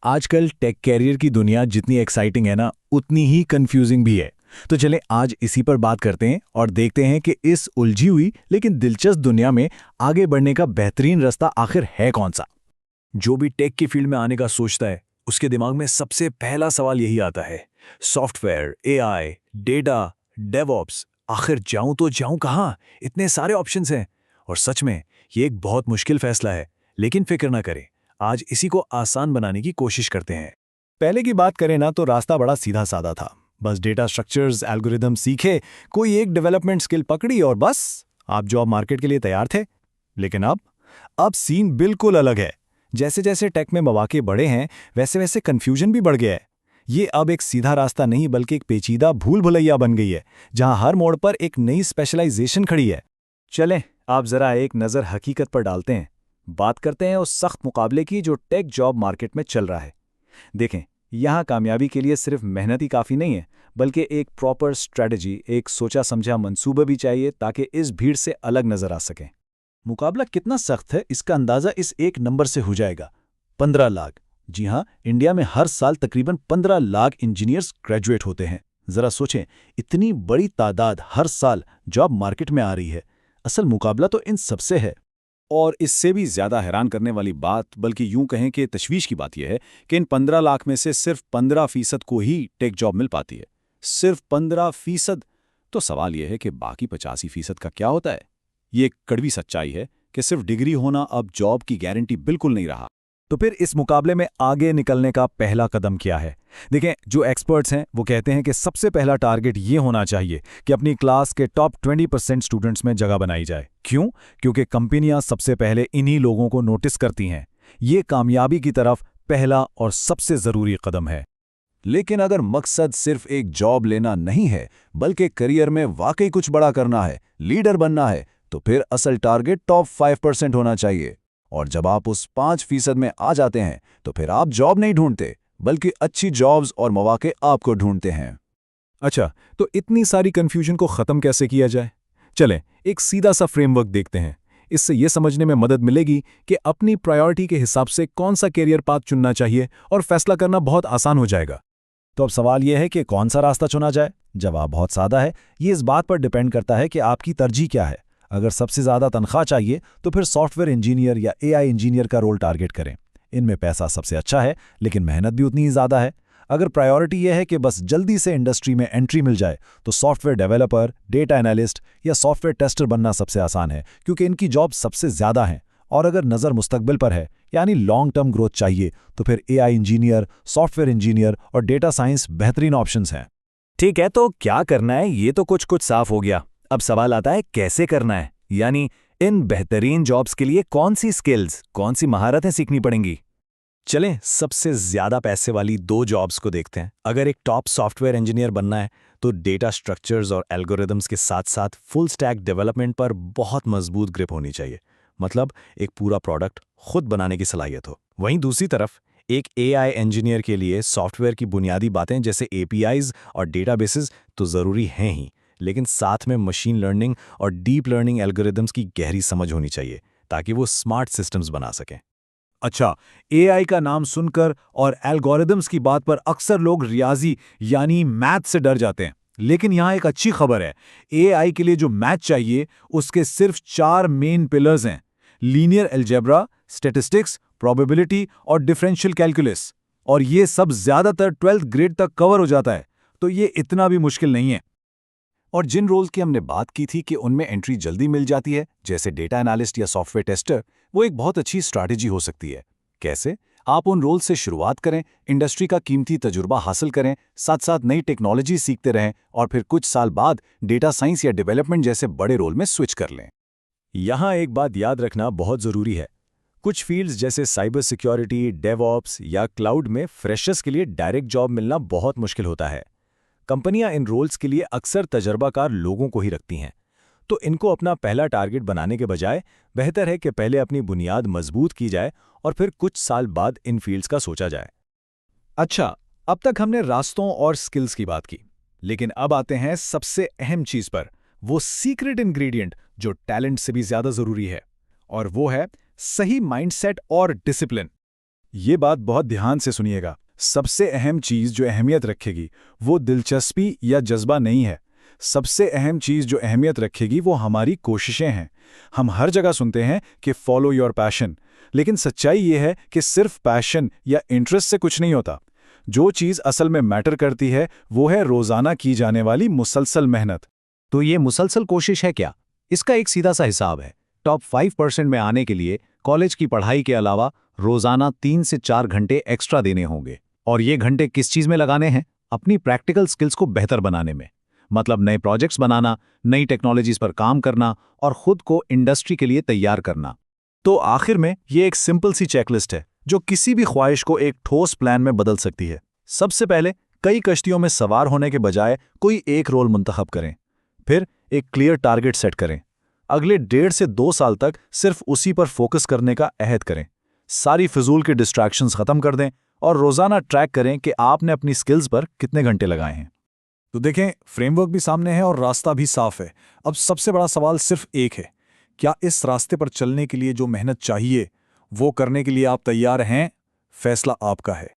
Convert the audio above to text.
आजकल take career की दुनिया जितनी एक्साइटिंग है ना, उतनी ही कंफ्यूजिंग भी है। तो चलें आज इसी पर बात करते हैं और देखते हैं कि इस उलझी हुई लेकिन दिलचस्प दुनिया में आगे बढ़ने का बेहतरीन रास्ता आखिर है कौन सा। जो भी टेक की फील्ड में आने का सोचता है, उसके दिमाग में सबसे पहला सवाल यही आता है, सॉफ्टवेयर, एआई, डेटा, डेवऑप्स, आखिर जाऊं तो जाऊं कहां? इतने सारे ऑप्शंस हैं। और सच में ये एक बहुत मुश्किल फैसला है, लेकिन फिक्र ना करें, आज इसी को आसान बनाने की कोशिश करते हैं। पहले की बात करें ना, तो रास्ता बड़ा सीधा साधा था। बस डेटा स्ट्रक्चर्स, एल्गोरिदम सीखे, कोई एक डेवलपमेंट स्किल पकड़ी और बस आप जॉब मार्केट के लिए तैयार थे। लेकिन अब सीन बिल्कुल अलग है। जैसे जैसे टेक में मौके बढ़े हैं, वैसे वैसे कंफ्यूजन भी बढ़ गया है। ये अब एक सीधा रास्ता नहीं बल्कि एक पेचीदा भूल भुलैया बन गई है, जहां हर मोड़ पर एक नई स्पेशलाइजेशन खड़ी है। चलें आप जरा एक नज़र हकीकत पर डालते हैं। बात करते हैं उस सख्त मुकाबले की जो टेक जॉब मार्केट में चल रहा है। देखें, यहाँ कामयाबी के लिए सिर्फ मेहनत ही काफ़ी नहीं है, बल्कि एक प्रॉपर स्ट्रेटजी, एक सोचा समझा मंसूबा भी चाहिए ताकि इस भीड़ से अलग नजर आ सकें। मुकाबला कितना सख्त है इसका अंदाज़ा इस एक नंबर से हो जाएगा, 15 लाख। जी हाँ, इंडिया में हर साल तकरीबन 15 लाख इंजीनियर्स ग्रेजुएट होते हैं। ज़रा सोचें, इतनी बड़ी तादाद हर साल जॉब मार्केट में आ रही है। असल मुकाबला तो इन सबसे है। और इससे भी ज्यादा हैरान करने वाली बात, बल्कि यूं कहें कि तशवीश की बात यह है कि इन 15 लाख में से सिर्फ 15% को ही टेक जॉब मिल पाती है। सिर्फ 15%। तो सवाल यह है कि बाकी 85% का क्या होता है? ये एक कड़वी सच्चाई है कि सिर्फ डिग्री होना अब जॉब की गारंटी बिल्कुल नहीं रहा। तो फिर इस मुकाबले में आगे निकलने का पहला कदम क्या है? देखें, जो एक्सपर्ट्स हैं वो कहते हैं कि सबसे पहला टारगेट ये होना चाहिए कि अपनी क्लास के टॉप 20% स्टूडेंट्स में जगह बनाई जाए। क्यों? क्योंकि कंपनियां सबसे पहले इन्हीं लोगों को नोटिस करती हैं। ये कामयाबी की तरफ पहला और सबसे ज़रूरी कदम है। लेकिन अगर मकसद सिर्फ एक जॉब लेना नहीं है, बल्कि करियर में वाकई कुछ बड़ा करना है, लीडर बनना है, तो फिर असल टारगेट टॉप 5% होना चाहिए। और जब आप उस 5% में आ जाते हैं, तो फिर आप जॉब नहीं ढूंढते, बल्कि अच्छी जॉब्स और मौके आपको ढूंढते हैं। अच्छा, तो इतनी सारी कंफ्यूजन को ख़त्म कैसे किया जाए? चलें एक सीधा सा फ्रेमवर्क देखते हैं। इससे यह समझने में मदद मिलेगी कि अपनी प्रायोरिटी के हिसाब से कौन सा कैरियर पाथ चुनना चाहिए और फैसला करना बहुत आसान हो जाएगा। तो अब सवाल यह है कि कौन सा रास्ता चुना जाए? जवाब बहुत सादा है। ये इस बात पर डिपेंड करता है कि आपकी तरजीह क्या है। अगर सबसे ज़्यादा तनख्वाह चाहिए तो फिर सॉफ्टवेयर इंजीनियर या एआई इंजीनियर का रोल टारगेट करें। इनमें पैसा सबसे अच्छा है, लेकिन मेहनत भी उतनी ही ज़्यादा है। अगर प्रायोरिटी यह है कि बस जल्दी से इंडस्ट्री में एंट्री मिल जाए, तो सॉफ्टवेयर डेवलपर, डेटा एनालिस्ट या सॉफ्टवेयर टेस्टर बनना सबसे आसान है, क्योंकि इनकी जॉब सबसे ज़्यादा हैं। और अगर नज़र मुस्तकबिल पर है, यानी लॉन्ग टर्म ग्रोथ चाहिए, तो फिर एआई इंजीनियर, सॉफ्टवेयर इंजीनियर और डेटा साइंस बेहतरीन ऑप्शंस हैं। ठीक है, तो क्या करना है ये तो कुछ साफ हो गया। अब सवाल आता है कैसे करना है, यानी इन बेहतरीन जॉब्स के लिए कौन सी स्किल्स, कौन सी महारतें सीखनी पड़ेंगी। चलें सबसे ज्यादा पैसे वाली 2 जॉब्स को देखते हैं। अगर एक टॉप सॉफ्टवेयर इंजीनियर बनना है, तो डेटा स्ट्रक्चर्स और एल्गोरिदम्स के साथ साथ फुल स्टैक डेवलपमेंट पर बहुत मजबूत ग्रिप होनी चाहिए। मतलब एक पूरा प्रोडक्ट खुद बनाने की सलाहियत हो। वहीं दूसरी तरफ एक एआई इंजीनियर के लिए सॉफ्टवेयर की बुनियादी बातें जैसे एपीआईज और डेटाबेसेस तो ज़रूरी हैं ही, लेकिन साथ में मशीन लर्निंग और डीप लर्निंग एल्गोरिदम्स की गहरी समझ होनी चाहिए, ताकि वो स्मार्ट सिस्टम्स बना सकें। अच्छा, एआई का नाम सुनकर और एल्गोरिदम्स की बात पर अक्सर लोग रियाजी यानी मैथ से डर जाते हैं। लेकिन यहाँ एक अच्छी खबर है, एआई के लिए जो मैथ चाहिए उसके सिर्फ 4 मेन पिलर्स हैं: लीनियर अलजेब्रा, स्टैटिस्टिक्स, प्रोबेबिलिटी और डिफरेंशियल कैलकुलस। और ये सब ज्यादातर 12th ग्रेड तक कवर हो जाता है, तो ये इतना भी मुश्किल नहीं है। और जिन रोल्स की हमने बात की थी कि उनमें एंट्री जल्दी मिल जाती है, जैसे डेटा एनालिस्ट या सॉफ्टवेयर टेस्टर, वो एक बहुत अच्छी स्ट्रैटेजी हो सकती है। कैसे? आप उन रोल से शुरुआत करें, इंडस्ट्री का कीमती तजुर्बा हासिल करें, साथ साथ नई टेक्नोलॉजी सीखते रहें और फिर कुछ साल बाद डेटा साइंस या डेवलपमेंट जैसे बड़े रोल में स्विच कर लें। यहाँ एक बात याद रखना बहुत ज़रूरी है। कुछ फील्ड्स जैसे साइबर सिक्योरिटी, डेवऑप्स या क्लाउड में फ्रेशर्स के लिए डायरेक्ट जॉब मिलना बहुत मुश्किल होता है। कंपनियां इन रोल्स के लिए अक्सर तजर्बाकार लोगों को ही रखती हैं। तो इनको अपना पहला टारगेट बनाने के बजाय बेहतर है कि पहले अपनी बुनियाद मजबूत की जाए और फिर कुछ साल बाद इन फील्ड्स का सोचा जाए। अच्छा, अब तक हमने रास्तों और स्किल्स की बात की, लेकिन अब आते हैं सबसे अहम चीज पर, वो सीक्रेट इंग्रेडिएंट जो टैलेंट से भी ज्यादा जरूरी है, और वो है सही माइंडसेट और डिसिप्लिन। ये बात बहुत ध्यान से सुनिएगा। सबसे अहम चीज़ जो अहमियत रखेगी वो दिलचस्पी या जज्बा नहीं है। सबसे अहम चीज़ जो अहमियत रखेगी वो हमारी कोशिशें हैं। हम हर जगह सुनते हैं कि फॉलो योर पैशन, लेकिन सच्चाई ये है कि सिर्फ पैशन या इंटरेस्ट से कुछ नहीं होता। जो चीज़ असल में मैटर करती है वो है रोज़ाना की जाने वाली मुसलसल मेहनत। तो ये मुसलसल कोशिश है क्या? इसका एक सीधा सा हिसाब है। टॉप 5% में आने के लिए कॉलेज की पढ़ाई के अलावा रोजाना 3 से 4 घंटे एक्स्ट्रा देने होंगे। और ये घंटे किस चीज में लगाने हैं? अपनी प्रैक्टिकल स्किल्स को बेहतर बनाने में। मतलब नए प्रोजेक्ट्स बनाना, नई टेक्नोलॉजीज पर काम करना और खुद को इंडस्ट्री के लिए तैयार करना। तो आखिर में ये एक सिंपल सी चेकलिस्ट है जो किसी भी ख्वाहिश को एक ठोस प्लान में बदल सकती है। सबसे पहले कई कश्तियों में सवार होने के बजाय कोई एक रोल मुंतखब करें। फिर एक क्लियर टारगेट सेट करें। अगले 1.5 से 2 साल तक सिर्फ उसी पर फोकस करने का अहद करें। सारी फिजूल के डिस्ट्रैक्शंस खत्म कर दें और रोजाना ट्रैक करें कि आपने अपनी स्किल्स पर कितने घंटे लगाए हैं। तो देखें, फ्रेमवर्क भी सामने है और रास्ता भी साफ है। अब सबसे बड़ा सवाल सिर्फ एक है, क्या इस रास्ते पर चलने के लिए जो मेहनत चाहिए वो करने के लिए आप तैयार हैं? फैसला आपका है।